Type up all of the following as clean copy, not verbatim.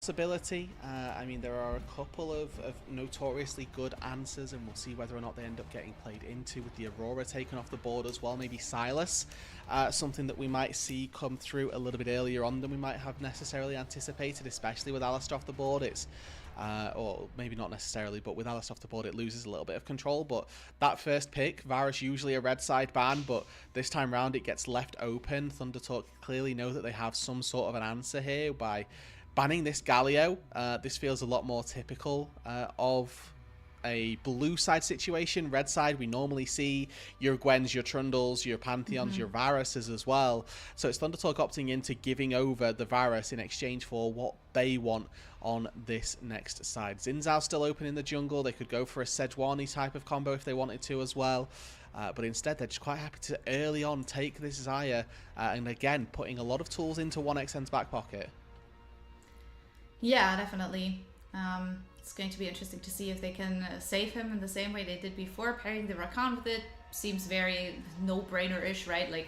possibility. I mean, there are a couple of notoriously good answers, and we'll see whether or not they end up getting played into with the Aurora taken off the board as well. Maybe Silas, something that we might see come through a little bit earlier on than we might have necessarily anticipated, especially with Alistair off the board. It's or maybe not necessarily, but with Alice off the board, it loses a little bit of control. But that first pick, Varus usually a red side ban, but this time round it gets left open. ThunderTalk clearly know that they have some sort of an answer here by banning this Galio. This feels a lot more typical of a blue side situation. Red side, we normally see your Gwens, your Trundles, your Pantheons, your Varuses as well. So it's ThunderTalk opting into giving over the Varus in exchange for what they want on this next side. Xin Zhao still open in the jungle. They could go for a Sejuani type of combo if they wanted to as well. But instead, they're just quite happy to early on take this Xayah. And again, putting a lot of tools into 1xN's back pocket. Yeah, definitely. It's going to be interesting to see if they can save him in the same way they did before. Pairing the Rakan with it seems very no-brainer-ish, right? Like,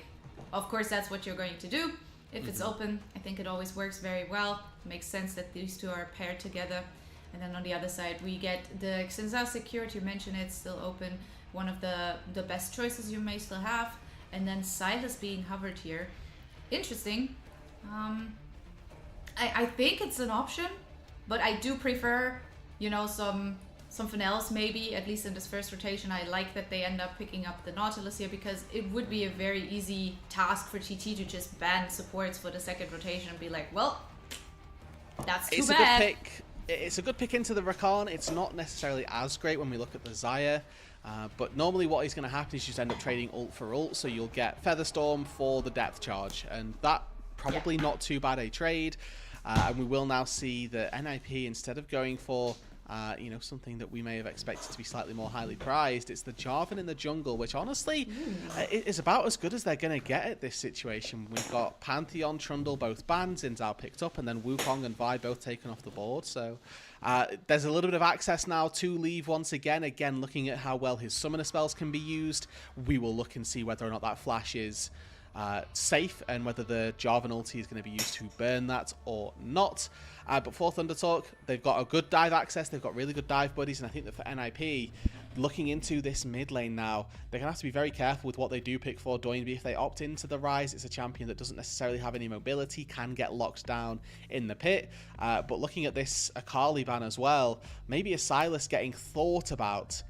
of course that's what you're going to do. If it's open, I think it always works very well. It makes sense that these two are paired together. And then on the other side, we get the Xin Zhao secured. You mentioned it's still open. One of the best choices you may still have. And then Silas being hovered here. Interesting. I think it's an option, but I do prefer, you know, something else maybe, at least in this first rotation. I like that they end up picking up the Nautilus here, because it would be a very easy task for TT to just ban supports for the second rotation and be like, well, that's too bad. A good pick. It's a good pick into the Rakan. It's not necessarily as great when we look at the Xayah. But normally what is going to happen is you just end up trading ult for ult, so you'll get Featherstorm for the depth charge, and that probably not too bad a trade. And we will now see that NIP, instead of going for you know, something that we may have expected to be slightly more highly prized, it's the Jarvan in the jungle, which honestly is about as good as they're going to get at this situation. We've got Pantheon, Trundle both banned, Xin Zhao picked up, and then Wukong and Vi both taken off the board. So there's a little bit of access now to Leave once again. Again, looking at how well his summoner spells can be used, we will look and see whether or not that flash is safe, and whether the Jarvan ulti is going to be used to burn that or not. But for ThunderTalk, they've got a good dive access, they've got really good dive buddies, and I think that for NIP, looking into this mid lane now, they're going to have to be very careful with what they do pick for Doinb. If they opt into the Rise, it's a champion that doesn't necessarily have any mobility, can get locked down in the pit. But looking at this Akali ban as well, maybe a Silas getting thought about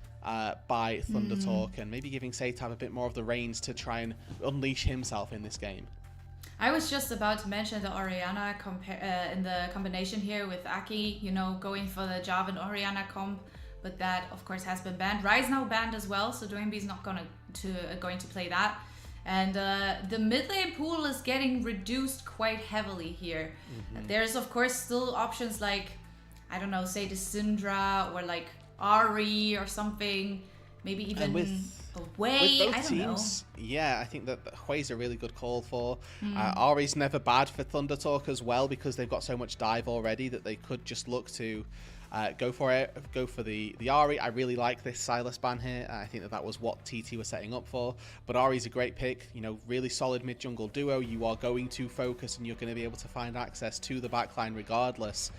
by ThunderTalk, and maybe giving SeTab a bit more of the reins to try and unleash himself in this game. I was just about to mention the Orianna in the combination here with Aki, you know, going for the Jarvan Orianna comp, but that of course has been banned. Ryze now banned as well, so Doinb is not going to play that. And the mid lane pool is getting reduced quite heavily here. There's of course still options like, I don't know, say the Syndra or like Ahri or something, maybe even Away. With both I don't teams, know. Yeah, I think that Hui's a really good call for. Ahri's never bad for ThunderTalk as well, because they've got so much dive already that they could just look to go for the Ahri. I really like this Silas ban here. I think that was what TT was setting up for. But Ahri's a great pick. You know, really solid mid jungle duo. You are going to focus, and you're going to be able to find access to the backline regardless.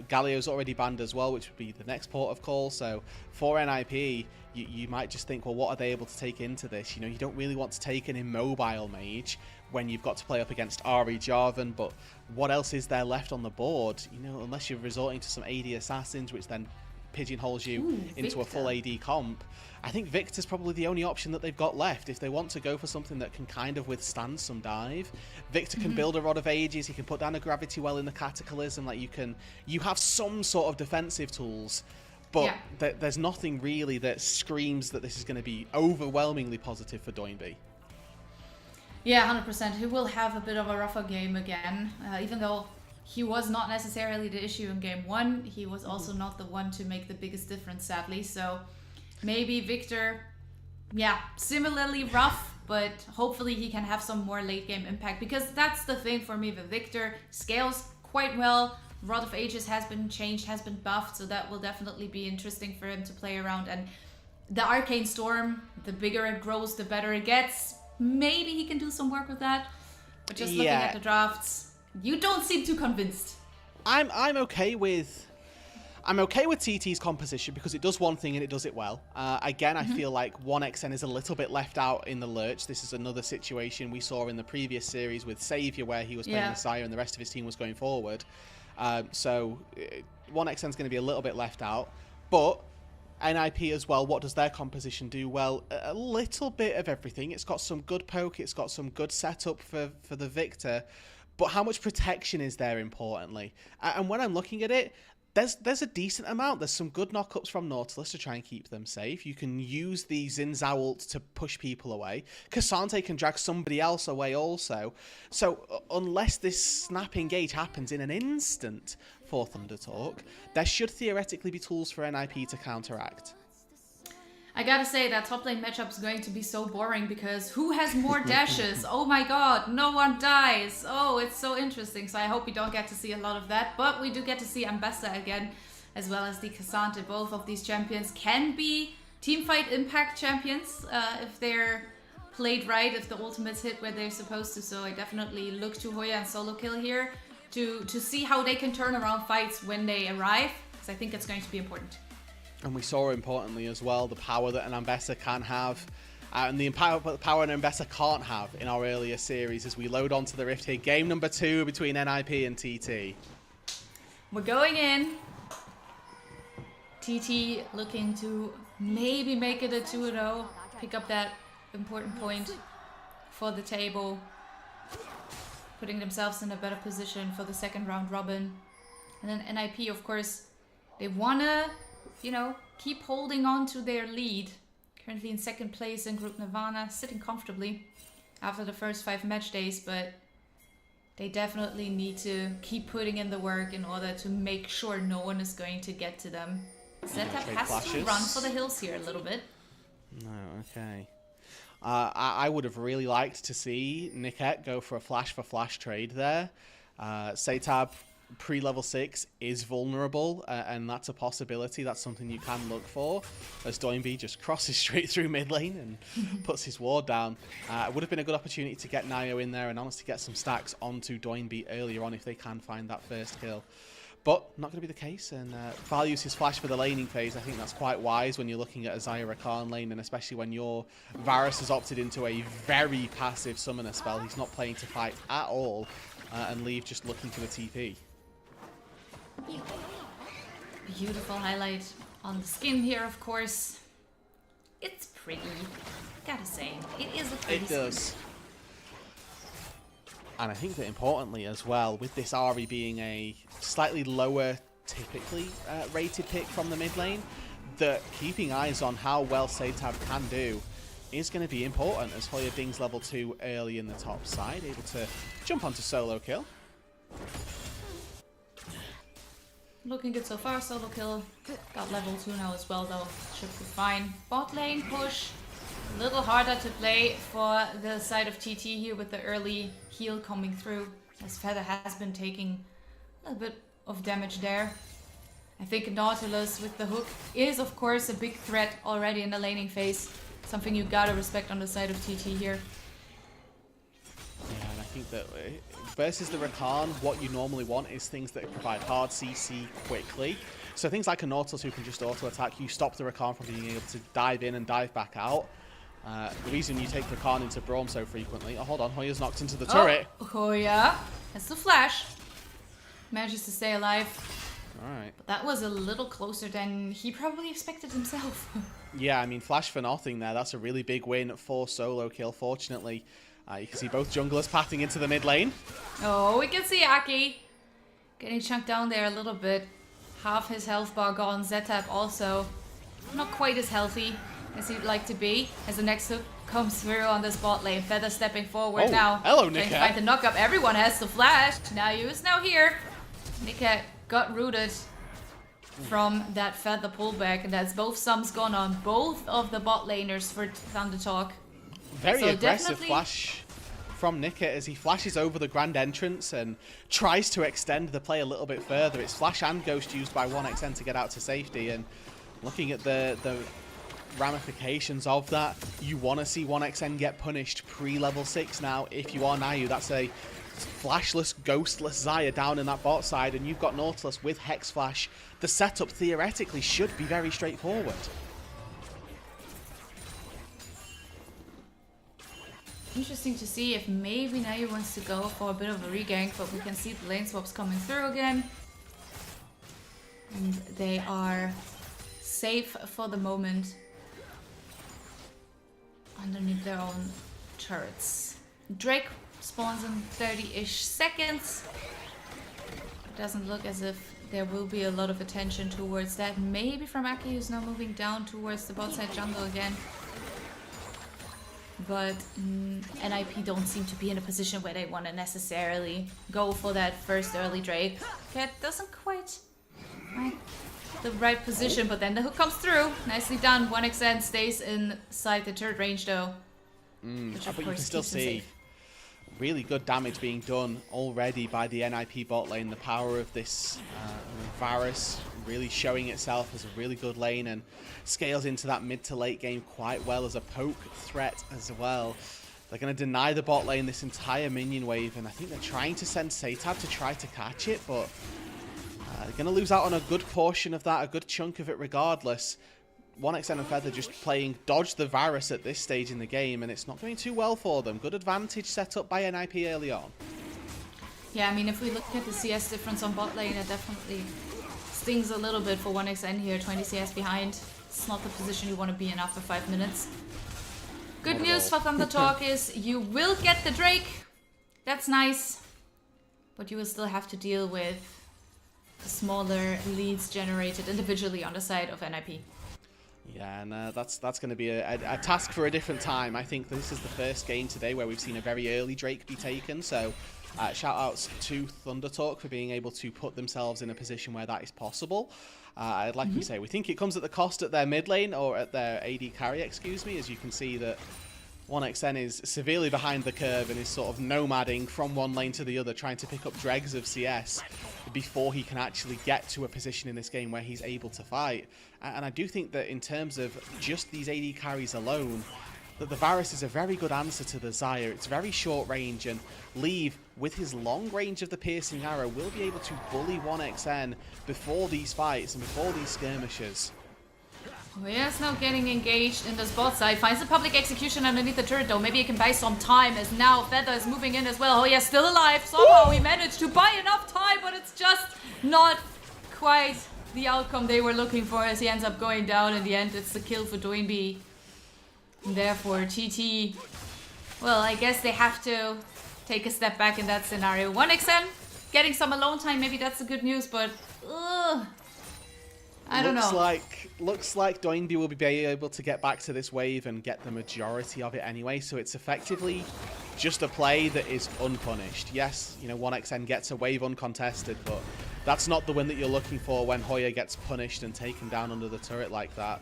Galio's already banned as well, which would be the next port of call. So for NIP, you might just think, well, what are they able to take into this? You know, you don't really want to take an immobile mage when you've got to play up against Ahri, Jarvan, but what else is there left on the board? You know, unless you're resorting to some AD assassins, which then pigeonholes you into a full AD comp. I think Victor's probably the only option that they've got left if they want to go for something that can kind of withstand some dive. Victor can build a Rod of Ages, he can put down a Gravity Well in the Cataclysm, like you have some sort of defensive tools, but there's nothing really that screams that this is going to be overwhelmingly positive for Doinb. Yeah, 100%. He will have a bit of a rougher game again, even though he was not necessarily the issue in game one. He was also not the one to make the biggest difference, sadly. So maybe Victor, similarly rough, but hopefully he can have some more late game impact, because that's the thing for me. The Victor scales quite well. Rod of Ages has been changed, has been buffed, so that will definitely be interesting for him to play around. And the Arcane Storm, the bigger it grows, the better it gets. Maybe he can do some work with that. But just looking at the drafts, you don't seem too convinced. I'm okay with TT's composition because it does one thing and it does it well. Again, I feel like 1xN is a little bit left out in the lurch. This is another situation we saw in the previous series with Savior where he was playing Messiah and the rest of his team was going forward. So 1xN is going to be a little bit left out. But NIP as well, what does their composition do? Well, a little bit of everything. It's got some good poke, it's got some good setup for the Victor, but how much protection is there, importantly? And when I'm looking at it, there's a decent amount. There's some good knockups from Nautilus to try and keep them safe. You can use the Xin Zhao ult to push people away. K'Sante can drag somebody else away also. So unless this snap engage happens in an instant for ThunderTalk, there should theoretically be tools for NIP to counteract. I gotta say, that top lane matchup is going to be so boring because who has more dashes? Oh my god, no one dies. Oh, it's so interesting. So I hope we don't get to see a lot of that. But we do get to see Ambessa again, as well as the K'Sante. Both of these champions can be teamfight impact champions if they're played right, if the ultimates hit where they're supposed to. So I definitely look to Hoya and Solokill here to see how they can turn around fights when they arrive, because I think it's going to be important. And we saw, importantly as well, the power that an Ambessa can have, and the power an Ambessa can't have in our earlier series as we load onto the Rift here. Game number 2 between NIP and TT. We're going in. TT looking to maybe make it a 2-0, pick up that important point for the table, putting themselves in a better position for the second round robin. And then NIP, of course, they wanna, you know, keep holding on to their lead. Currently in second place in Group Nirvana, sitting comfortably after the first 5 match days, but they definitely need to keep putting in the work in order to make sure no one is going to get to them. SeTab has to run for the hills here a little bit. No, okay. I would have really liked to see Niket go for a flash for flash trade there. SeTab pre-level 6 is vulnerable, and that's a possibility. That's something you can look for, as Doinb just crosses straight through mid lane and puts his ward down. It would have been a good opportunity to get Naiyou in there and honestly get some stacks onto Doinb earlier on if they can find that first kill. But not going to be the case, and values his flash for the laning phase. I think that's quite wise when you're looking at a Xayah Rakan lane, and especially when your Varus has opted into a very passive summoner spell. He's not playing to fight at all, and Leave just looking for the TP. Beautiful highlight on the skin here, of course. It's pretty, gotta say. It is a pretty skin. It does. And I think that importantly as well, with this Ahri being a slightly lower typically rated pick from the mid lane, that keeping eyes on how well SeTab can do is going to be important, as Hoya dings level 2 early in the top side, able to jump onto Solokill. Looking good so far. Solokill got level 2 now as well, though. Should be fine. Bot lane push. A little harder to play for the side of TT here with the early heal coming through, as Feather has been taking a little bit of damage there. I think Nautilus with the hook is, of course, a big threat already in the laning phase. Something you gotta respect on the side of TT here. Yeah, and I think that versus the Rakan, what you normally want is things that provide hard CC quickly. So things like a Nautilus who can just auto-attack you, stop the Rakan from being able to dive in and dive back out. The reason you take Rakan into Braum so frequently... Oh, hold on, Hoya's knocked into the turret. Hoya has the flash. Manages to stay alive. Alright. But that was a little closer than he probably expected himself. Yeah, I mean, flash for nothing there. That's a really big win for Solokill, fortunately. You can see both junglers pathing into the mid lane. Oh, we can see Aki getting chunked down there a little bit. Half his health bar gone. SeTab also not quite as healthy as he'd like to be, as the next hook comes through on this bot lane. Feather stepping forward now. Hello, Niket. Trying to find the knock-up. Everyone has the flash. Naiyou is now here. Niket got rooted from that Feather pullback, and that's both sums gone on both of the bot laners for ThunderTalk. Very aggressive flash from Niket as he flashes over the grand entrance and tries to extend the play a little bit further. It's flash and ghost used by 1xN to get out to safety, and looking at the ramifications of that, you want to see 1xN get punished pre-level 6 now. If you are Naiyou, that's a flashless, ghostless Xayah down in that bot side, and you've got Nautilus with Hex Flash. The setup theoretically should be very straightforward. Interesting to see if maybe Naiyou wants to go for a bit of a regank, but we can see the lane swaps coming through again. And they are safe for the moment underneath their own turrets. Drake spawns in 30-ish seconds. It doesn't look as if there will be a lot of attention towards that. Maybe from Aki, who's now moving down towards the bot side jungle again. But NIP don't seem to be in a position where they want to necessarily go for that first early Drake. Cat doesn't quite find the right position, but then the hook comes through. Nicely done. 1xN stays inside the turret range though. Which of but you course can still keeps him see safe. really good damage being done already by the NIP bot lane. The power of this Varus really showing itself as a really good lane and scales into that mid to late game quite well as a poke threat as well. They're going to deny the bot lane this entire minion wave, and I think they're trying to send SeTab to try to catch it, but they're going to lose out on a good portion of that, a good chunk of it regardless. 1xN and Feather just playing dodge the Varus at this stage in the game, and it's not going too well for them. Good advantage set up by NIP early on. Yeah, I mean, if we look at the CS difference on bot lane, it definitely stings a little bit for 1xN here. 20 CS behind. It's not the position you want to be in after 5 minutes. Good news for ThunderTalk is you will get the Drake. That's nice. But you will still have to deal with the smaller leads generated individually on the side of NIP. Yeah, and that's going to be a task for a different time. I think this is the first game today where we've seen a very early Drake be taken, so shout outs to ThunderTalk for being able to put themselves in a position where that is possible. Like we say, we think it comes at the cost at their mid lane, or at their AD carry, excuse me, as you can see that 1xN is severely behind the curve and is sort of nomading from one lane to the other, trying to pick up dregs of CS before he can actually get to a position in this game where he's able to fight. And I do think that in terms of just these AD carries alone, that the Varus is a very good answer to the Xayah. It's very short range, and Leave, with his long range of the piercing arrow, will be able to bully 1xN before these fights and before these skirmishes. Hoya's now getting engaged in this bot side. Finds the public execution underneath the turret though. Maybe he can buy some time, as now Feather is moving in as well. Hoya's still alive. Somehow he managed to buy enough time, but it's just not quite the outcome they were looking for, as he ends up going down in the end. It's the kill for Doinb. And therefore TT, well, I guess they have to take a step back in that scenario. 1xN getting some alone time, maybe that's the good news, but I don't know. Looks like Doinb will be able to get back to this wave and get the majority of it anyway, so it's effectively just a play that is unpunished. Yes, you know, 1xN gets a wave uncontested, but that's not the win that you're looking for when Hoya gets punished and taken down under the turret like that.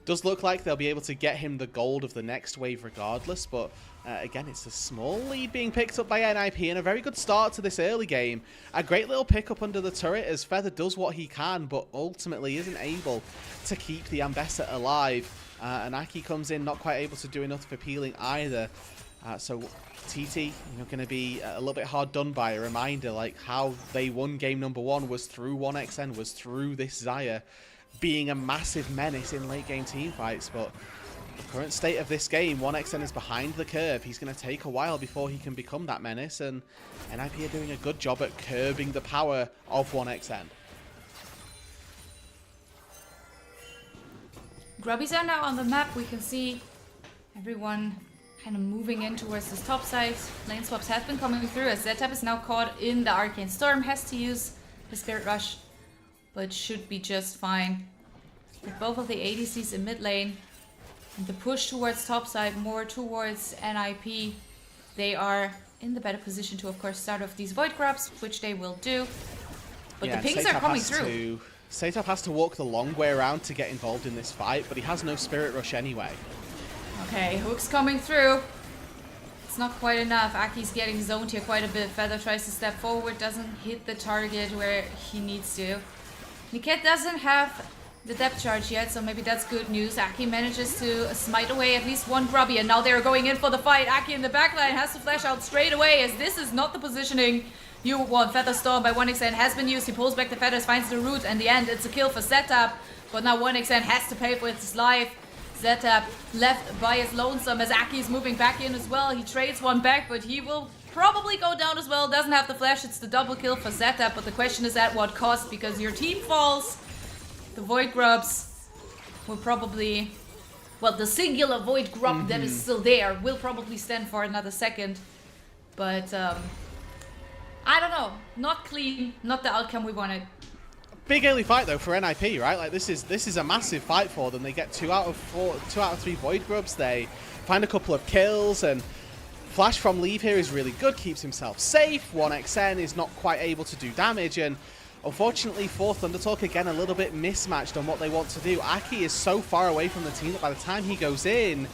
Does look like they'll be able to get him the gold of the next wave regardless, but again, it's a small lead being picked up by NIP and a very good start to this early game. A great little pickup under the turret as Feather does what he can, but ultimately isn't able to keep the Ambessa alive. And Aki comes in, not quite able to do enough for peeling either. So TT, going to be a little bit hard done by. A reminder, like, how they won game number 1 was through 1xN, was through this Xayah being a massive menace in late game team fights. But the current state of this game, 1xN is behind the curve. He's going to take a while before he can become that menace, and NIP are doing a good job at curbing the power of 1xN. Grubbies are now on the map. We can see everyone kind of moving in towards this top side. Lane swaps have been coming through, as SeTab is now caught in the Arcane Storm, has to use his Spirit Rush, but should be just fine. With both of the ADCs in mid lane, and the push towards top side, more towards NIP, they are in the better position to, of course, start off these Void Grubs, which they will do. But yeah, the pings are coming through. SeTab has to walk the long way around to get involved in this fight, but he has no Spirit Rush anyway. Okay, Hook's coming through. It's not quite enough. Aki's getting zoned here quite a bit. Feather tries to step forward, doesn't hit the target where he needs to. Niket doesn't have the depth charge yet, so maybe that's good news. Aki manages to smite away at least one grubby, and now they're going in for the fight. Aki in the backline has to flash out straight away, as this is not the positioning you want. Featherstorm by 1xN has been used. He pulls back the feathers, finds the root, and in the end it's a kill for SeTab. But now 1xN has to pay for his life. SeTab left by his lonesome as Aki is moving back in as well. He trades one back, but he will probably go down as well. Doesn't have the flash. It's the double kill for SeTab, but the question is at what cost, because your team falls. The Void Grubs will probably... Well, the singular Void Grub that is still there will probably stand for another second. But, I don't know. Not clean. Not the outcome we wanted. Big early fight though for NIP, right? Like this is a massive fight for them. They get 2 out of 3 Void Grubs. They find a couple of kills, and Flash from Leave here is really good. Keeps himself safe. 1xN is not quite able to do damage, and unfortunately for ThunderTalk, again, a little bit mismatched on what they want to do. Aki is so far away from the team that by the time he goes in,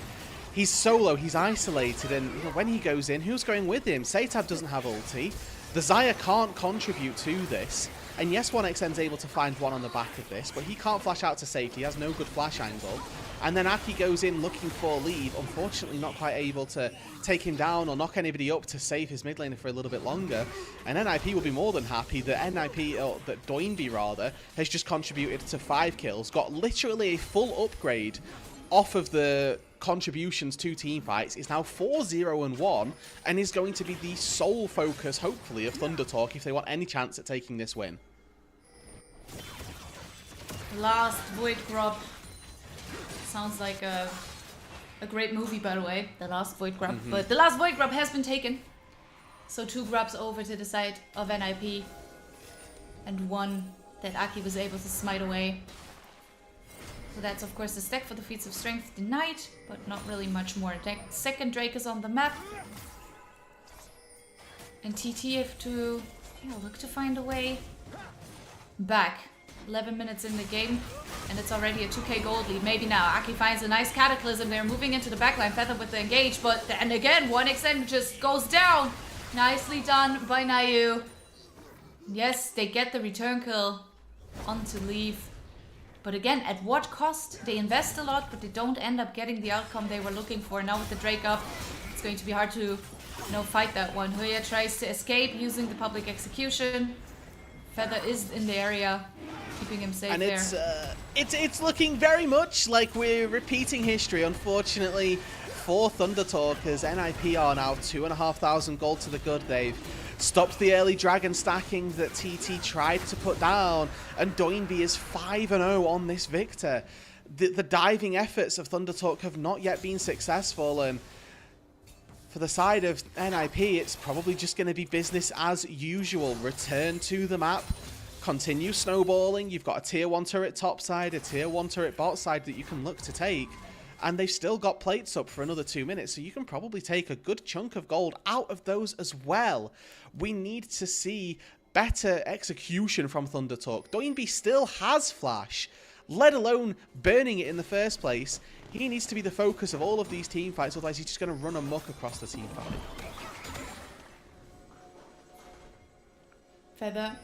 he's solo, he's isolated, and you know, when he goes in, who's going with him? SeTab doesn't have ulti. The Xayah can't contribute to this. And yes, 1xN's able to find one on the back of this, but he can't flash out to safety. He has no good flash angle. And then Aki goes in looking for Leave, unfortunately not quite able to take him down or knock anybody up to save his mid laner for a little bit longer. And NIP will be more than happy that that Doinb rather, has just contributed to 5 kills, got literally a full upgrade off of the contributions to team fights, is now 4-0-1, and is going to be the sole focus, hopefully, of ThunderTalk if they want any chance at taking this win. Last Void Grub. Sounds like a great movie, by the way. The Last Void Grub. But the Last Void Grub has been taken. So 2 grubs over to the side of NIP. And 1 that Aki was able to smite away. So that's of course the stack for the feats of strength denied, but not really much more. Second Drake is on the map. And TT have to look to find a way back. 11 minutes in the game, and it's already a 2k gold lead. Maybe now. Aki finds a nice Cataclysm. They're moving into the backline. Feather with the engage, but then again, 1xN just goes down. Nicely done by Naiyou. Yes, they get the return kill onto Leave. But again, at what cost? They invest a lot, but they don't end up getting the outcome they were looking for. Now with the Drake up, it's going to be hard to fight that one. Hoya tries to escape using the public execution. Feather is in the area, keeping him safe there. And it's looking very much like we're repeating history, unfortunately, for ThunderTalk, as NIP are now 2,500 gold to the good. They've stopped the early dragon stacking that TT tried to put down, and Doinb is 5-0 on this victor. The diving efforts of ThunderTalk have not yet been successful, and for the side of NIP, it's probably just going to be business as usual. Return to the map, continue snowballing. You've got a tier 1 turret top side, a tier 1 turret bot side that you can look to take. And they've still got plates up for another 2 minutes, so you can probably take a good chunk of gold out of those as well. We need to see better execution from ThunderTalk. Doinb still has flash, let alone burning it in the first place. He needs to be the focus of all of these team fights, otherwise he's just going to run amok across the team fight. Feather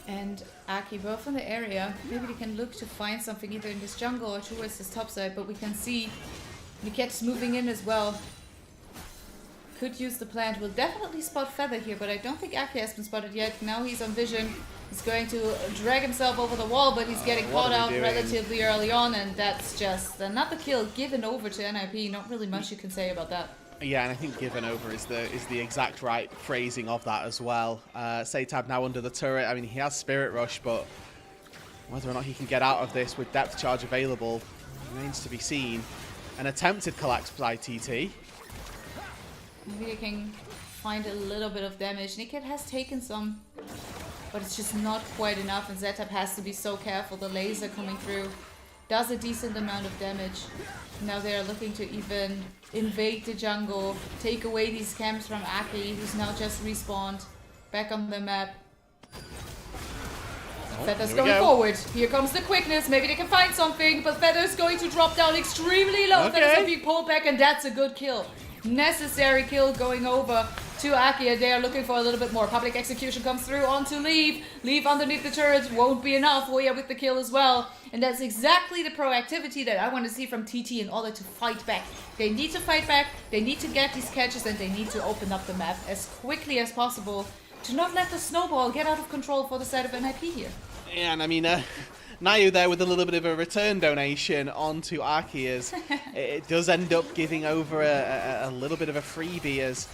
and Aki both in the area. Maybe they can look to find something either in this jungle or towards this top side, but we can see Niket's moving in as well. Could use the plant. Will definitely spot Feather here, but I don't think Aki has been spotted yet. Now he's on vision. He's going to drag himself over the wall, but he's getting caught out relatively early on, and that's just another kill given over to NIP. Not really much you can say about that. Yeah, and I think given over is the exact right phrasing of that as well. SeTab now under the turret. I mean, he has Spirit Rush, but whether or not he can get out of this with depth charge available remains to be seen. An attempted collapse by TT. Maybe they can find a little bit of damage. Niket has taken some, but it's just not quite enough, and SeTab has to be so careful. The laser coming through does a decent amount of damage. Now they are looking to even invade the jungle, take away these camps from Aki, who's now just respawned back on the map. Feather's going forward. Here comes the quickness. Maybe they can find something, but Feather's going to drop down extremely low. Feather's going to be pulled back, and that's a good kill. Necessary kill going over to Aki, and they are looking for a little bit more. Public execution comes through onto Leave. Leave underneath the turret won't be enough. Hoya with the kill as well. And that's exactly the proactivity that I want to see from TT in order to fight back. They need to fight back, they need to get these catches, and they need to open up the map as quickly as possible to not let the snowball get out of control for the side of NIP here. Yeah, and I mean, Naiyou there with a little bit of a return donation onto Aki as it does end up giving over a little bit of a freebie as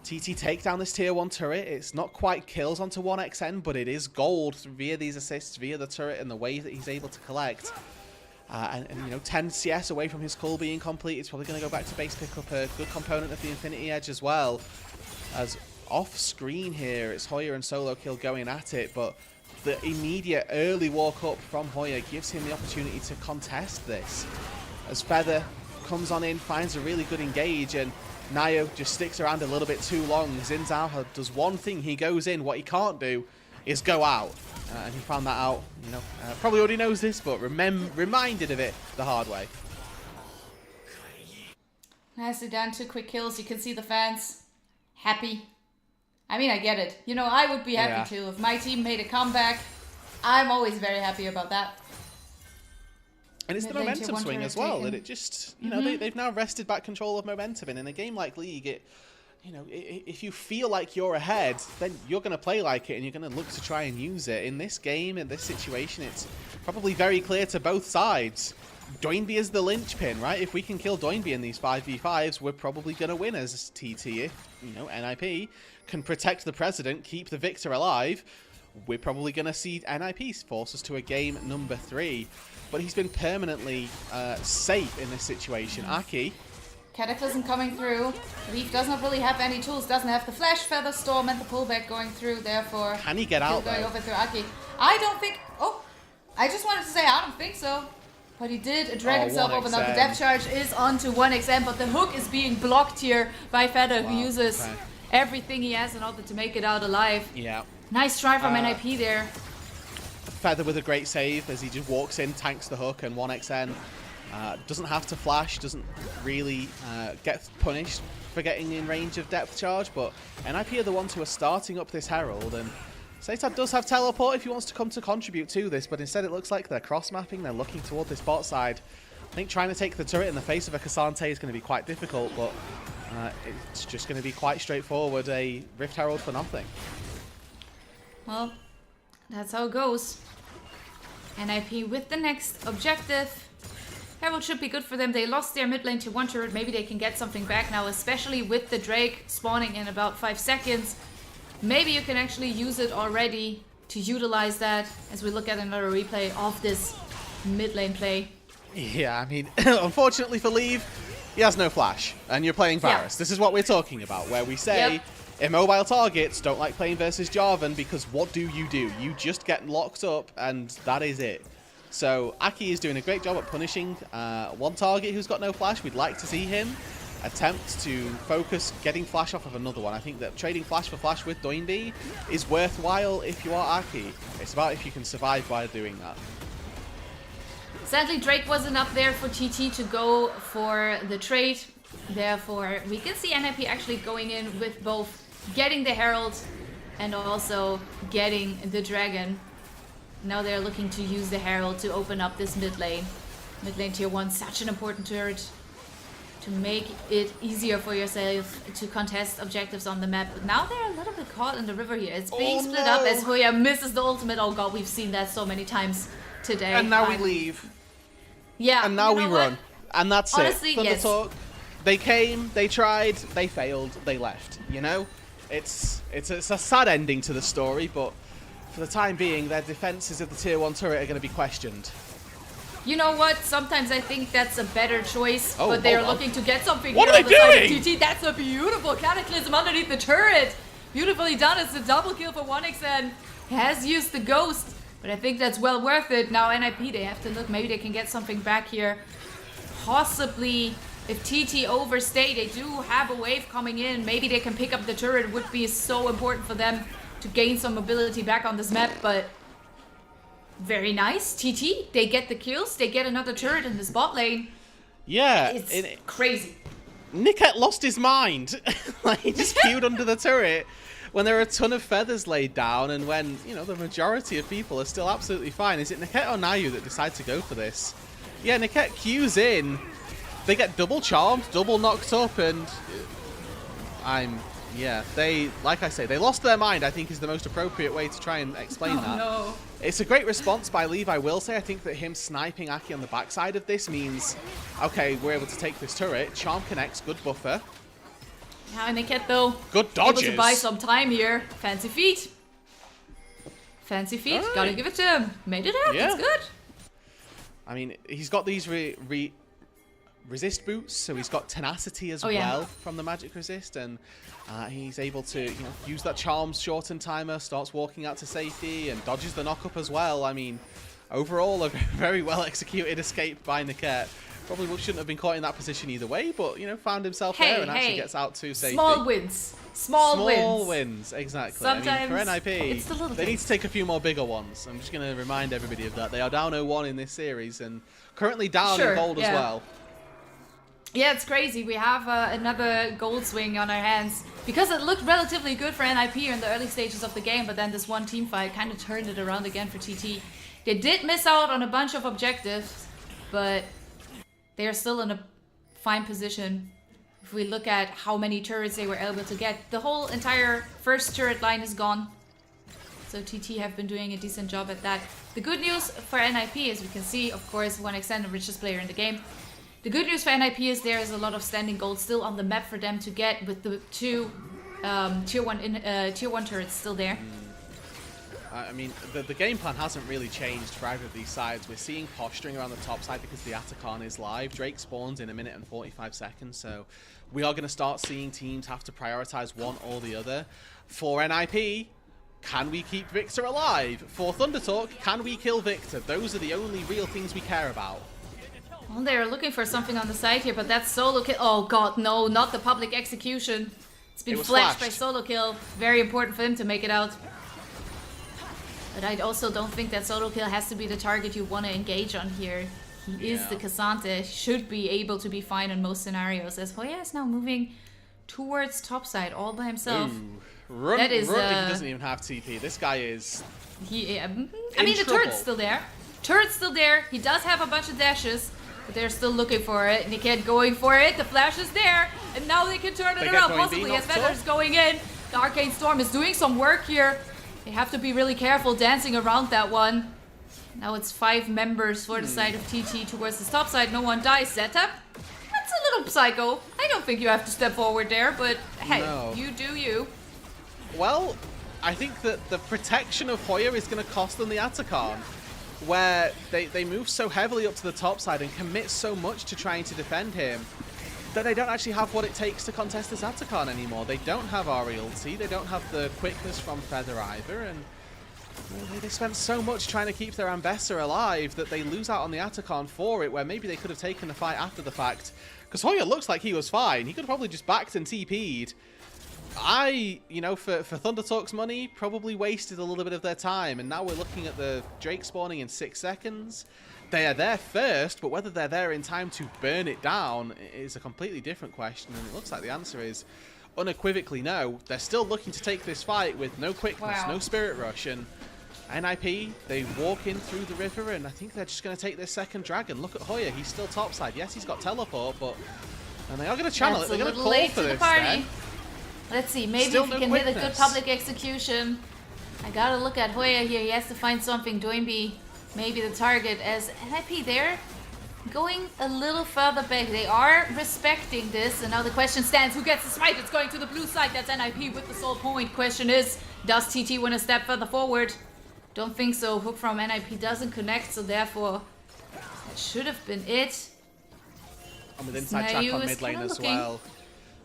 TT take down this tier 1 turret. It's not quite kills onto 1xN, but it is gold via these assists, via the turret and the way that he's able to collect. And you know, 10 CS away from his call being complete. It's probably going to go back to base, pick up a good component of the Infinity Edge as well. As off screen here, it's Hoya and Solokill going at it, but the immediate early walk up from Hoya gives him the opportunity to contest this. As Feather comes on in, finds a really good engage, and Naiyou just sticks around a little bit too long. Xin Zhao does one thing, he goes in. What he can't do is go out. And he found that out, you know, probably already knows this, but reminded of it the hard way. Nicely done, 2 quick kills. You can see the fans happy. I mean, I get it. You know, I would be happy too. If my team made a comeback, I'm always very happy about that. And it's the momentum swing as well, that it just, you know, they've now wrested back control of momentum. And in a game like League, it, you know, if you feel like you're ahead, then you're going to play like it and you're going to look to try and use it. In this game, in this situation, it's probably very clear to both sides. Doinb is the linchpin, right? If we can kill Doinb in these 5v5s, we're probably going to win as TT. If, you know, NIP can protect the president, keep the victor alive, we're probably going to see NIP force us to a game number 3. But he's been permanently safe in this situation. Aki. Cataclysm coming through. Leaf does not really have any tools, doesn't have the Flash, Feather Storm, and the pullback going through, therefore... Can he get out, going over through Aki. I don't think... Oh, I just wanted to say I don't think so. But he did drag himself over. Now the depth charge is onto 1xN, but the hook is being blocked here by Feather, who uses everything he has in order to make it out alive. Yeah. Nice try from NIP there. Feather with a great save as he just walks in, tanks the hook, and 1xN doesn't have to flash, doesn't really get punished for getting in range of depth charge, but NIP are the ones who are starting up this Herald, and SeTab does have teleport if he wants to come to contribute to this, but instead it looks like they're cross-mapping, they're looking toward this bot side. I think trying to take the turret in the face of a Cassante is going to be quite difficult, but it's just going to be quite straightforward, a Rift Herald for nothing. Well, that's how it goes. NIP with the next objective. Herald should be good for them. They lost their mid lane to 1 turret. Maybe they can get something back now, especially with the Drake spawning in about 5 seconds. Maybe you can actually use it already to utilize that as we look at another replay of this mid lane play. Yeah, I mean, unfortunately for Leave, he has no flash, and you're playing Varus. Yeah. This is what we're talking about, where we say immobile targets don't like playing versus Jarvan because what do? You just get locked up, and that is it. So Aki is doing a great job at punishing one target who's got no flash. We'd like to see him attempt to focus getting flash off of another one. I think that trading flash for flash with Doinb is worthwhile if you are Aki. It's about if you can survive by doing that. Sadly, Drake wasn't up there for TT to go for the trade. Therefore, we can see NIP actually going in with both getting the Herald and also getting the Dragon. Now they're looking to use the Herald to open up this mid lane. Mid lane tier 1, such an important turret to make it easier for yourself to contest objectives on the map. But now they're a little bit caught in the river here. It's being split up as Hoya misses the ultimate. Oh god, we've seen that so many times today. And now we leave. Yeah. And now we run. And that's honestly, it. ThunderTalk. They came, they tried, they failed, they left. You know? It's a sad ending to the story, but for the time being, their defenses of the tier 1 turret are going to be questioned. You know what? Sometimes I think that's a better choice, but they are looking to get something what here are on the they side of TT. That's a beautiful Cataclysm underneath the turret. Beautifully done. It's a double kill for 1xN. Has used the Ghost, but I think that's well worth it. Now NIP, they have to look. Maybe they can get something back here. Possibly, if TT overstay, they do have a wave coming in. Maybe they can pick up the turret. It would be so important for them to gain some mobility back on this map, but very nice. TT, they get the kills, they get another turret in this bot lane. Yeah. It's crazy. Niket lost his mind. Like, he just queued under the turret when there are a ton of feathers laid down and when, you know, the majority of people are still absolutely fine. Is it Niket or Naiyou that decide to go for this? Yeah, Niket queues in. They get double charmed, double knocked up, and yeah, like I say, they lost their mind, I think is the most appropriate way to try and explain that. No. It's a great response by Leave, I will say. I think that him sniping Aki on the backside of this means, okay, we're able to take this turret. Charm connects, good buffer. Now Niket though, good dodges. able to buy some time here. Fancy feet. Fancy feet, right. Gotta give it to him. Made it out, that's good. I mean, he's got these resist boots, so he's got tenacity as well from the magic resist, and he's able to use that charms shorten timer, starts walking out to safety, and dodges the knock-up as well. I mean, overall, a very well executed escape by Niket. Probably shouldn't have been caught in that position either way, but found himself there and actually gets out to safety. Small wins. Small wins, exactly. Sometimes I mean, for NIP, it's the little they need to take a few more bigger ones. I'm just going to remind everybody of that. They are down 0-1 in this series and currently down in gold as well. Yeah, it's crazy. We have another gold swing on our hands because it looked relatively good for NIP in the early stages of the game, but then this one team fight kind of turned it around again for TT. They did miss out on a bunch of objectives, but they are still in a fine position. If we look at how many turrets they were able to get, the whole entire first turret line is gone. So TT have been doing a decent job at that. The good news for NIP, as we can see, of course, 1xN, the richest player in the game. The good news for NIP is there is a lot of standing gold still on the map for them to get with the two tier 1 turrets still there. I mean, the game plan hasn't really changed for either of these sides. We're seeing posturing around the top side because the Atacon is live. Drake spawns in 1 minute and 45 seconds, so we are going to start seeing teams have to prioritize one or the other. For NIP, can we keep Victor alive? For ThunderTalk, can we kill Victor? Those are the only real things we care about. Well, they're looking for something on the side here, but that's Solokill. Oh god, no, not the public execution. It's been flashed by Solokill. Very important for him to make it out. But I also don't think that Solokill has to be the target you want to engage on here. He is the Cassante, should be able to be fine in most scenarios, as Hoya is now moving towards topside all by himself. That is, he doesn't even have TP. This guy is I mean, the turret's still there. Turret's still there. He does have a bunch of dashes, but they're still looking for it. Niket going for it. The flash is there, and now they can turn it around, possibly, as Feather's going in. The Arcane Storm is doing some work here. They have to be really careful dancing around that one. Now it's 5 members for the side of TT towards the top side. No one dies. SeTab? That's a little psycho. I don't think you have to step forward there, but hey, you do you. Well, I think that the protection of Hoya is going to cost them the Atacon, where they move so heavily up to the top side and commit so much to trying to defend him that they don't actually have what it takes to contest this Atacon anymore. They don't have Arielty, they don't have the quickness from Feather either, and they spent so much trying to keep their Ambessa alive that they lose out on the Atacon for it, where maybe they could have taken the fight after the fact. Because Hoya looks like he was fine. He could have probably just backed and TP'd. For ThunderTalk's money, probably wasted a little bit of their time, and now we're looking at the Drake spawning in 6 seconds. They are there first, but whether they're there in time to burn it down is a completely different question, and it looks like the answer is unequivocally no. They're still looking to take this fight with no quickness, no spirit rush, and NIP, they walk in through the river, and I think they're just going to take this second dragon. Look at Hoya, he's still topside. Yes, he's got teleport, and they are going to channel it. They're going to call for this then. Let's see, maybe if he can hit a good public execution. I gotta look at Hoya here. He has to find something. Doinb, maybe the target, as NIP there going a little further back. They are respecting this, and now the question stands, who gets the smite? It's going to the blue side. That's NIP with the soul point. Question is, does TT want to step further forward? Don't think so. Hook from NIP doesn't connect, so therefore that should have been it. And with inside track on mid lane as well.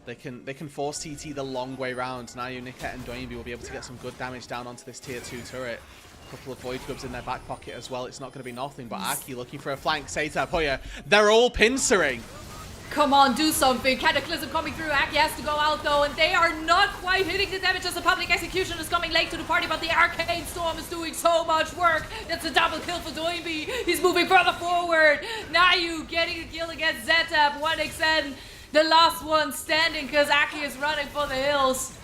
They can force TT the long way round. Naiyou, Niket, and Doinb will be able to get some good damage down onto this tier 2 turret. A couple of Void Grubs in their back pocket as well. It's not going to be nothing, but Aki looking for a flank. SeTab, Hoya, they're all pincering. Come on, do something. Cataclysm coming through. Aki has to go out though, and they are not quite hitting the damage as the public execution is coming late to the party, but the Arcane Storm is doing so much work. That's a double kill for Doinb. He's moving further forward. Naiyou getting a kill against SeTab. 1xN the last one standing because Aki is running for the hills.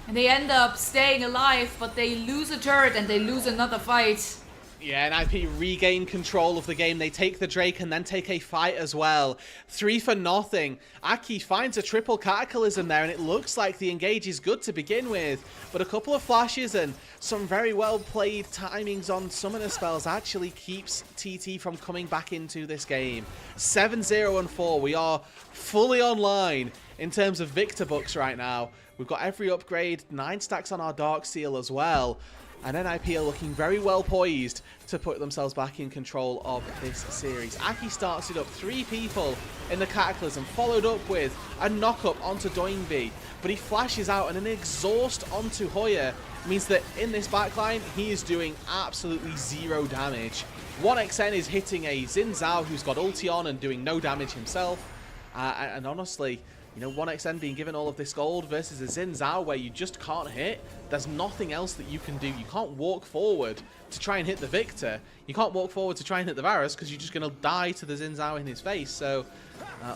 And they end up staying alive, but they lose a turret and they lose another fight. Yeah, NIP regain control of the game. They take the Drake and then take a fight as well. 3 for nothing. Aki finds a triple cataclysm there, and it looks like the engage is good to begin with. But a couple of flashes and some very well played timings on summoner spells actually keeps TT from coming back into this game. 7-0-4. We are fully online in terms of Victor books right now. We've got every upgrade, 9 stacks on our Dark Seal as well. And NIP are looking very well poised to put themselves back in control of this series. Aki starts it up, 3 people in the Cataclysm, followed up with a knock-up onto Doinb. But he flashes out, and an exhaust onto Hoya means that in this backline, he is doing absolutely 0 damage. 1xN is hitting a Xin Zhao who's got ulti on and doing no damage himself. And honestly, you know, 1xN being given all of this gold versus a Xin Zhao where you just can't hit. There's nothing else that you can do. You can't walk forward to try and hit the Victor. You can't walk forward to try and hit the Varus because you're just going to die to the Xin Zhao in his face. So,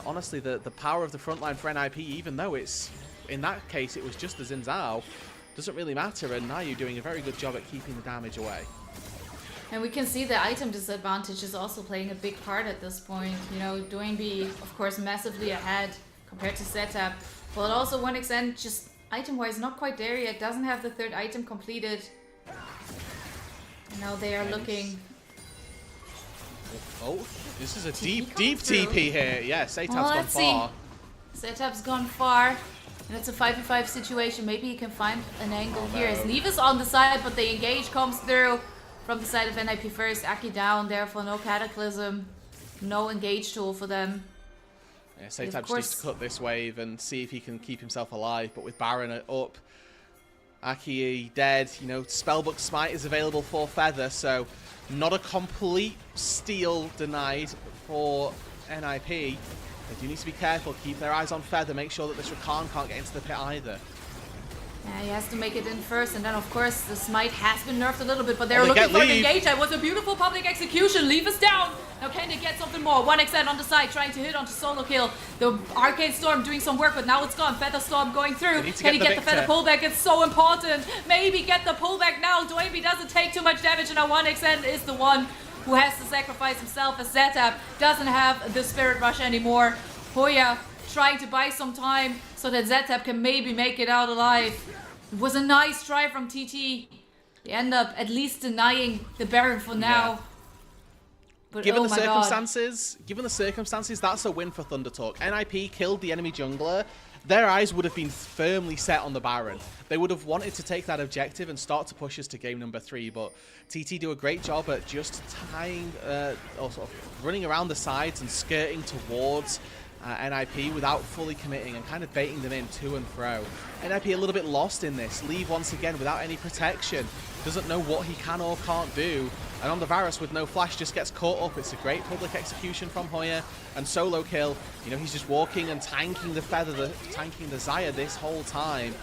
honestly, the power of the front line for NIP, even though it's, in that case, it was just the Xin Zhao, doesn't really matter. And Naiyou doing a very good job at keeping the damage away. And we can see the item disadvantage is also playing a big part at this point. You know, Doinb, of course, massively ahead compared to SeTab, but also 1xN just item-wise not quite there yet, doesn't have the 3rd item completed. And now they are looking... Oh, this is a deep TP here. Yeah, SeTab's gone far. SeTab's gone far, and it's a 5v5 situation. Maybe he can find an angle here. As Leave is on the side, but the engage comes through from the side of NIP first. Aki down, therefore no Cataclysm, no engage tool for them. Yeah, SeTab just needs to cut this wave and see if he can keep himself alive. But with Baron up, Aki dead, you know, Spellbook Smite is available for Feather, so not a complete steal denied for NIP. They do need to be careful, keep their eyes on Feather, make sure that this Rakan can't get into the pit either. Yeah, he has to make it in first, and then of course the smite has been nerfed a little bit, but they're looking for an engage. That was a beautiful public execution. Leave is down. Now can they get something more? 1xN on the side trying to hit onto Solokill. The Arcane Storm doing some work, but now it's gone. Feather Storm going through. Can he get the Feather pullback? It's so important. Maybe get the pullback now. Doinb doesn't take too much damage, and now 1xN is the one who has to sacrifice himself, as SeTab doesn't have the Spirit Rush anymore. Hoya trying to buy some time so that SeTab can maybe make it out alive. It was a nice try from TT. They end up at least denying the Baron for now. Yeah. But given the circumstances, that's a win for ThunderTalk. NIP killed the enemy jungler. Their eyes would have been firmly set on the Baron. They would have wanted to take that objective and start to push us to game number 3, but TT do a great job at just tying, or sort of running around the sides and skirting towards NIP without fully committing and kind of baiting them in to and fro. NIP a little bit lost in this. Leave once again without any protection. Doesn't know what he can or can't do. And on the Varus with no flash just gets caught up. It's a great public execution from Hoya. And Solokill, you know, he's just walking and tanking the Feather, tanking the Xayah this whole time.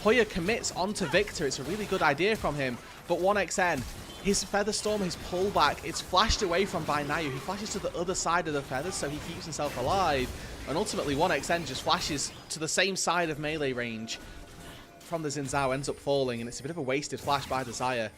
Hoya commits onto Victor. It's a really good idea from him. But 1xN, his Feather Storm, his pullback, it's flashed away from by Naiyou. He flashes to the other side of the Feathers, so he keeps himself alive. And ultimately, 1xN just flashes to the same side of melee range from the Xin Zhao, ends up falling, and it's a bit of a wasted flash by the Xayah.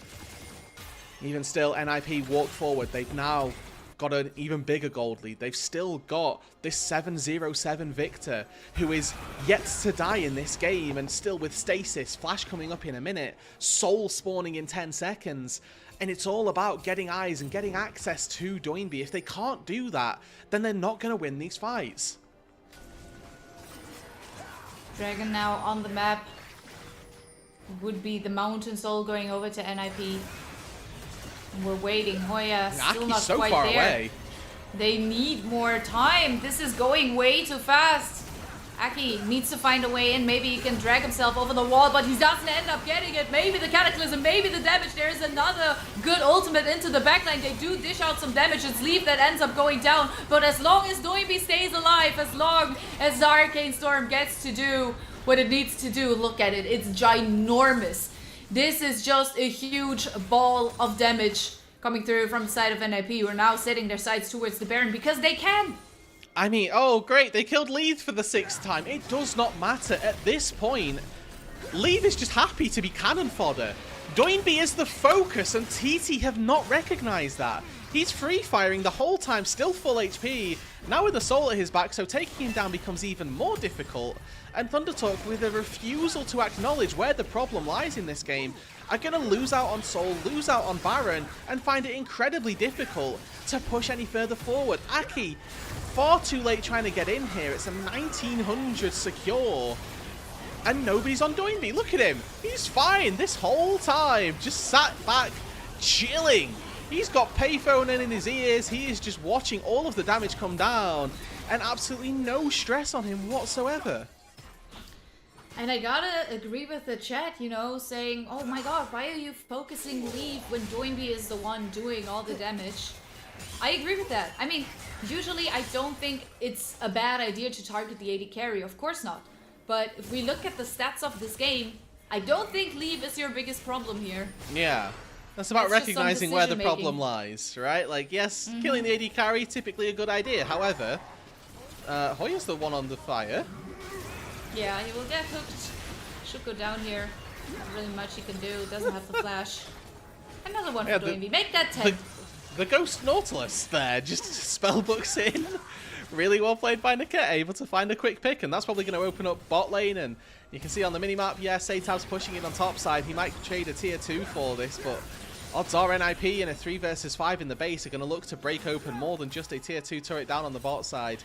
Even still, NIP walk forward. They've now got an even bigger gold lead. They've still got this 7-0-7 Victor, who is yet to die in this game, and still with stasis, flash coming up in a minute, soul spawning in 10 seconds. And it's all about getting eyes and getting access to Doinb. If they can't do that, then they're not going to win these fights. Dragon now on the map would be the Mountain Soul going over to NIP. We're waiting. Hoya still not so quite far there. Away. They need more time. This is going way too fast. Aki needs to find a way in. Maybe he can drag himself over the wall, but he doesn't end up getting it. Maybe the Cataclysm, maybe the damage. There is another good ultimate into the backline. They do dish out some damage. It's Leaf that ends up going down. But as long as Doinb stays alive, as long as the Arcane Storm gets to do what it needs to do, look at it. It's ginormous. This is just a huge ball of damage coming through from the side of NIP, who are now setting their sights towards the Baron because they can. I mean, oh great, they killed Leith for the 6th time. It does not matter at this point. Leith is just happy to be cannon fodder. Doinb is the focus, and TT have not recognized that. He's free firing the whole time, still full HP. Now with the soul at his back, so taking him down becomes even more difficult. And ThunderTalk, with a refusal to acknowledge where the problem lies in this game, are going to lose out on Soul, lose out on Baron, and find it incredibly difficult to push any further forward. Aki, far too late trying to get in here. It's a 1900 secure. And nobody's on Doinb. Look at him. He's fine this whole time. Just sat back, chilling. He's got payphone in his ears. He is just watching all of the damage come down. And absolutely no stress on him whatsoever. And I gotta agree with the chat, you know, saying, oh my god, why are you focusing Leaf when Doinb is the one doing all the damage? I agree with that. I mean, usually I don't think it's a bad idea to target the AD carry, of course not. But if we look at the stats of this game, I don't think Leaf is your biggest problem here. Yeah. That's about recognizing where the problem lies, right? Like, yes, killing the AD carry, typically a good idea. However, Hoya's the one on the fire. Yeah, he will get hooked. Should go down here. Not really much he can do. Doesn't have the flash. Another one for Doinb. Make that 10. The Ghost Nautilus there just spellbooks in. Really well played by Niket, able to find a quick pick, and that's probably going to open up bot lane. And you can see on the minimap, yeah, SeTab's pushing it on top side. He might trade a tier 2 for this, but odds are NIP in a 3 versus 5 in the base are going to look to break open more than just a tier 2 turret down on the bot side.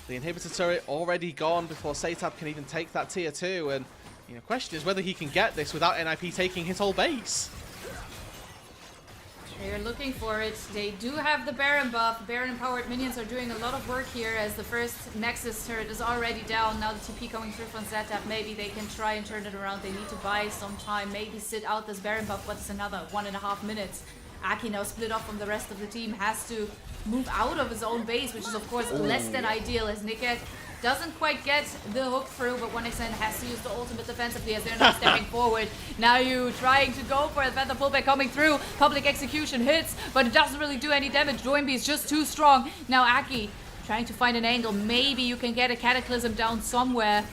The inhibitor turret already gone before SeTab can even take that tier 2, and you know, question is whether he can get this without NIP taking his whole base. They're looking for it. They do have the Baron buff. Baron empowered minions are doing a lot of work here as the first Nexus turret is already down. Now the TP coming through from SeTab. Maybe they can try and turn it around. They need to buy some time. Maybe sit out this Baron buff, but it's another 1.5 minutes. Aki now split off from the rest of the team. Has to move out of his own base, which is of course less than ideal as Niket doesn't quite get the hook through, but 1xN has to use the ultimate defensively as they're not stepping forward. Naiyou trying to go for it, Feather pullback coming through, public execution hits, but it doesn't really do any damage. Doinb is just too strong. Now Aki trying to find an angle. Maybe you can get a Cataclysm down somewhere.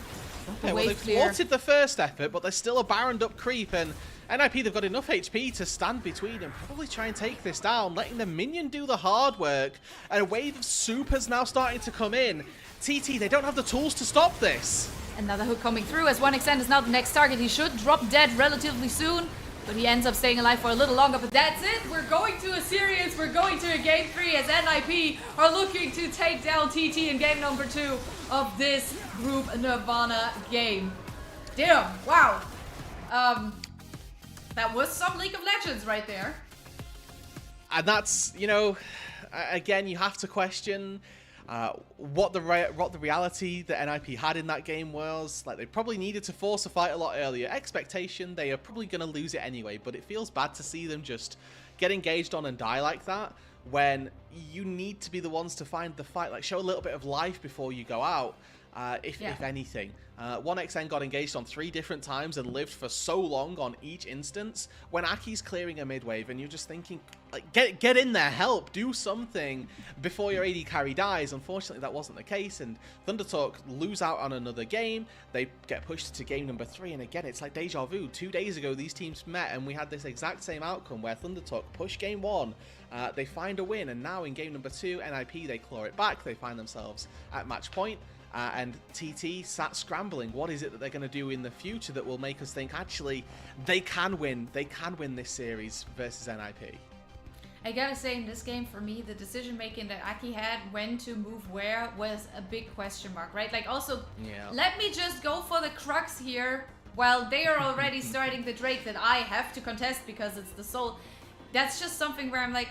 Okay, well, they've thwarted the first effort, but there's still a Baroned up creep, and NIP, they've got enough HP to stand between and probably try and take this down, letting the minion do the hard work. And a wave of supers now starting to come in. TT, they don't have the tools to stop this. Another hook coming through as 1xN is now the next target. He should drop dead relatively soon, but he ends up staying alive for a little longer. But that's it. We're going to a series. We're going to a game 3 as NIP are looking to take down TT in game number 2 of this Group Nirvana game. Damn, wow. That was some League of Legends right there. And that's, you know, again, you have to question what the reality that NIP had in that game was. Like, they probably needed to force a fight a lot earlier. Expectation, they are probably going to lose it anyway, but it feels bad to see them just get engaged on and die like that when you need to be the ones to find the fight. Like, show a little bit of life before you go out. If anything. 1xN got engaged on 3 different times and lived for so long on each instance. When Aki's clearing a mid wave and you're just thinking, like, get in there, help, do something before your AD carry dies. Unfortunately, that wasn't the case, and ThunderTalk lose out on another game. They get pushed to game number 3, and again, it's like deja vu. 2 days ago, these teams met, and we had this exact same outcome where ThunderTalk pushed game 1. They find a win, and now in game number 2, NIP, they claw it back. They find themselves at match point. And TT sat scrambling. What is it that they're going to do in the future that will make us think, actually, they can win. They can win this series versus NIP. I gotta say, in this game, for me, the decision making that Aki had when to move where was a big question mark, right? Like, also, let me just go for the Crux here while they are already starting the Drake that I have to contest because it's the soul. That's just something where I'm like,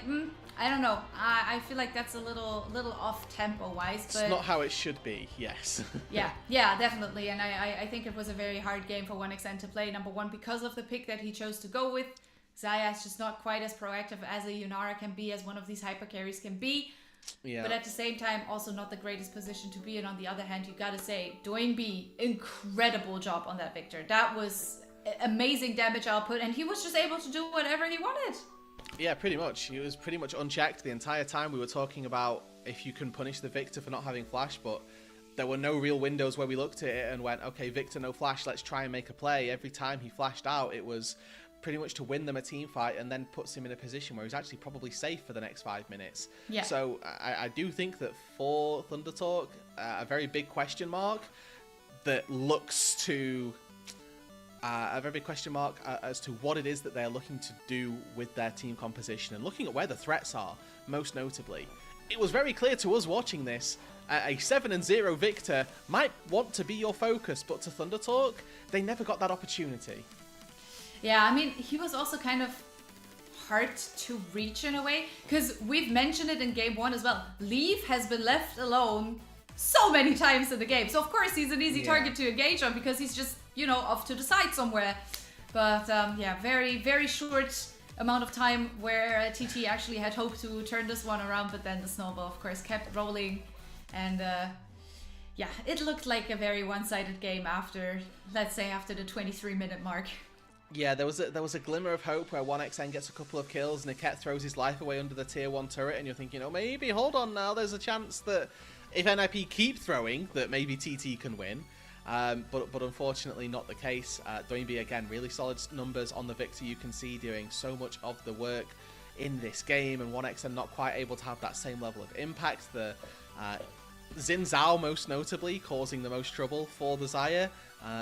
I don't know. I feel like that's a little off tempo wise, but it's not how it should be. Yes. yeah, definitely. And I think it was a very hard game for 1xN to play. Number one, because of the pick that he chose to go with. Xayah is just not quite as proactive as a Yunara can be, as one of these hyper carries can be. Yeah. But at the same time, also not the greatest position to be in. On the other hand, you gotta say, Doinb, incredible job on that Victor. That was amazing damage output, and he was just able to do whatever he wanted. Yeah, pretty much. He was pretty much unchecked the entire time. We were talking about if you can punish the Victor for not having flash, but there were no real windows where we looked at it and went, okay, Victor no flash, let's try and make a play. Every time he flashed out, it was pretty much to win them a team fight, and then puts him in a position where he's actually probably safe for the next 5 minutes. Yeah. So I do think that for ThunderTalk, a very big question mark that looks to a very big question mark as to what it is that they're looking to do with their team composition, and looking at where the threats are, most notably. It was very clear to us watching this, a 7-0 Victor might want to be your focus, but to ThunderTalk, they never got that opportunity. Yeah, I mean, he was also kind of hard to reach in a way, because we've mentioned it in game 1 as well. Leaf has been left alone so many times in the game. So of course he's an easy target to engage on, because he's just, you know, off to the side somewhere. But yeah, very, very short amount of time where TT actually had hoped to turn this one around, but then the snowball of course kept rolling, and yeah, it looked like a very one-sided game after, let's say, after the 23-minute mark. Yeah, there was a glimmer of hope where 1xN gets a couple of kills, Niket throws his life away under the tier 1 turret, and you're thinking, oh, maybe, hold on now, there's a chance that if NIP keep throwing, that maybe TT can win. But unfortunately not the case. Doinb, again, really solid numbers on the Victor. You can see doing so much of the work in this game, and 1xN not quite able to have that same level of impact. The Xin Zhao, most notably, causing the most trouble for the Xayah,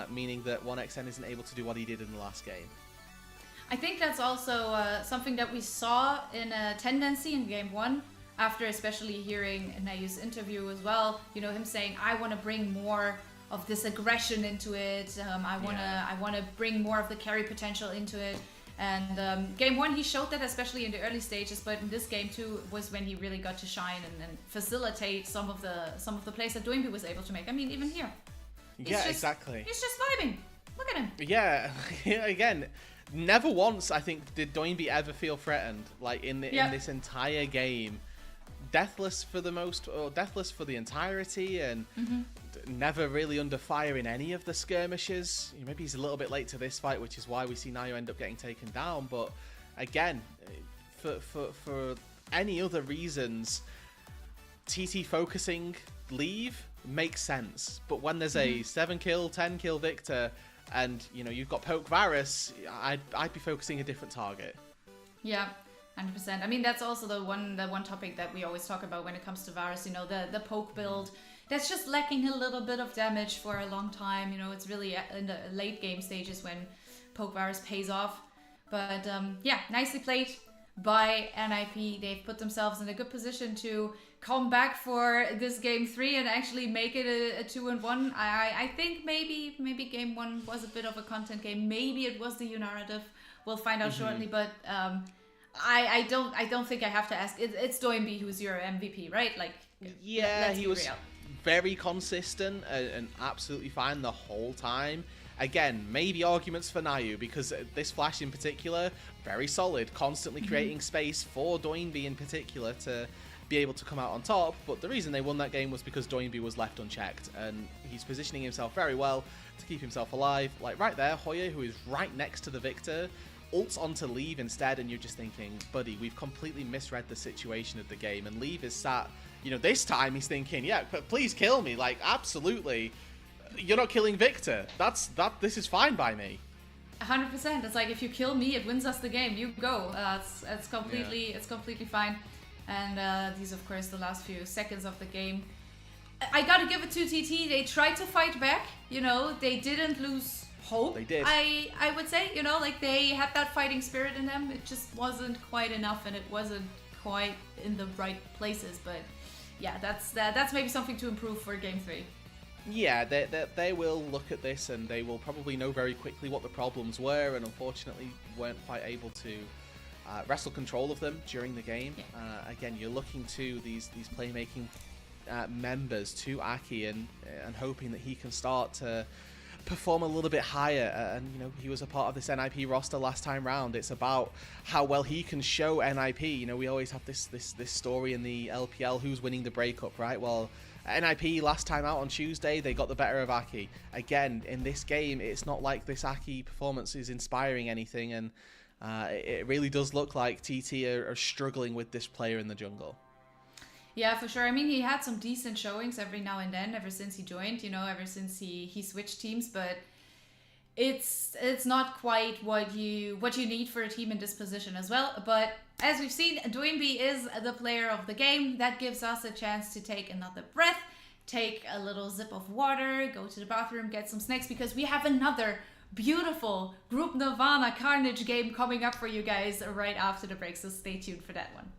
meaning that 1xN isn't able to do what he did in the last game. I think that's also something that we saw in a tendency in game 1, after especially hearing Naiyou's interview as well. You know, him saying, I want to bring more of this aggression into it. I want to bring more of the carry potential into it. And game 1 he showed that, especially in the early stages, but in this game too was when he really got to shine and facilitate some of the plays that Doinb was able to make. I mean, even here. Exactly. He's just vibing. Look at him. Yeah, again, never once I think did Doinb ever feel threatened, like in this entire game. Deathless for the entirety, and never really under fire in any of the skirmishes. Maybe he's a little bit late to this fight, which is why we see Naiyou end up getting taken down. But again, for any other reasons, TT focusing leave makes sense. But when there's a 7-kill, 10-kill Victor, and you know you've got Poke Varus, I'd be focusing a different target. Yeah. 100%. I mean, that's also the one topic that we always talk about when it comes to Varus, you know, the poke build. That's just lacking a little bit of damage for a long time. You know, it's really in the late game stages when poke Varus pays off. But yeah, nicely played by NIP. They've put themselves in a good position to come back for this game 3 and actually make it a 2-1. I think maybe game 1 was a bit of a content game. Maybe it was the U narrative. We'll find out shortly, but I don't think I have to ask. It's Doinb who's your MVP, right? Like, yeah, he was very consistent and absolutely fine the whole time. Again, maybe arguments for Naiyou, because this flash in particular, very solid, constantly creating space for Doinb in particular to be able to come out on top. But the reason they won that game was because Doinb was left unchecked, and he's positioning himself very well to keep himself alive. Like right there, Hoya, who is right next to the Victor, ults onto Leave instead, and you're just thinking, buddy, we've completely misread the situation of the game. And Leave is sat, you know, this time he's thinking, yeah, but please kill me, like, absolutely. You're not killing Victor. This is fine by me. 100%. It's like, if you kill me, it wins us the game. You go. It's completely fine. And these, of course, the last few seconds of the game. I gotta give it to TT. They tried to fight back. You know, they didn't lose hope. They did. I would say, you know, like they had that fighting spirit in them. It just wasn't quite enough, and it wasn't quite in the right places. But yeah, that's maybe something to improve for game 3. Yeah, they will look at this and they will probably know very quickly what the problems were, and unfortunately weren't quite able to wrestle control of them during the game. Yeah. Again, you're looking to these playmaking members, to Aki, and hoping that he can start to perform a little bit higher. And you know, he was a part of this NIP roster last time round. It's about how well he can show NIP. You know, we always have this story in the LPL, who's winning the breakup, right? Well, NIP last time out on Tuesday, they got the better of Aki. Again, in this game, it's not like this Aki performance is inspiring anything, and it really does look like TT are struggling with this player in the jungle. Yeah, for sure. I mean, he had some decent showings every now and then, ever since he joined, you know, ever since he switched teams, but it's not quite what you need for a team in this position as well. But as we've seen, Doinb is the player of the game. That gives us a chance to take another breath, take a little sip of water, go to the bathroom, get some snacks, because we have another beautiful Group Nirvana Carnage game coming up for you guys right after the break, so stay tuned for that one.